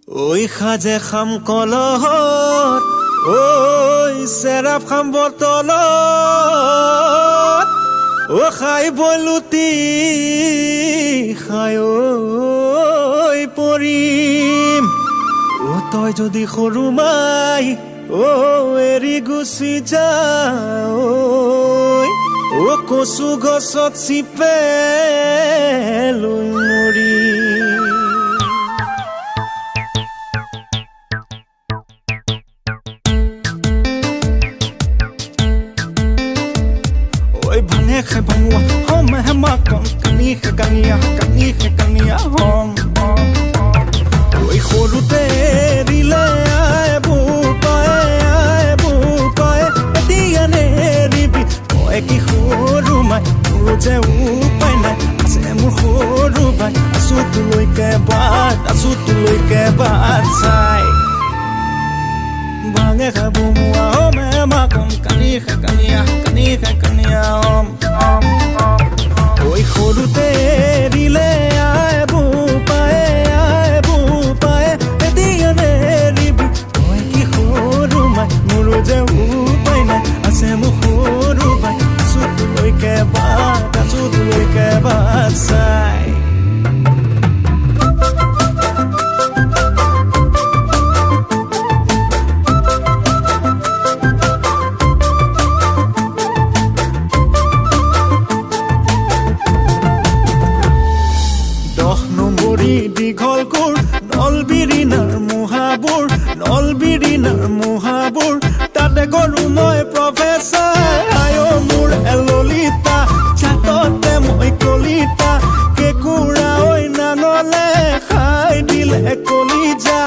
ঐ সাজে খাম কলহত ঐ চেৰাপ খাম বটলত ও খাই বলুতি খাই পৰিম ও তই যদি সৰু মাই ও এৰি গুচি যা ও কচু গছত চিপে লৈ মৰি Bange ke bangwa hom hema kon kani ke kania hom oi khorute rile ae bu pae etiane ribi oi ki khoru mai roje u pai na ase mur khoru bai asu tu loi ke baat sai Bange ke bangwa hom hema kon kani ke kania hom oi khorute rile ae bu pae etiane ribi oi ki khoru mai muru je u pai na ase mu khoru bai asu tu loi ke baat sai দীঘল কোৰ নলবিৰিনাৰ মুহাবোৰ তাতে গৰু মই professor আয়ো মোৰ এললিতা চাটতে মই কলিতা কেকুৰা ঐ নানলে খাই দিলে কলিজা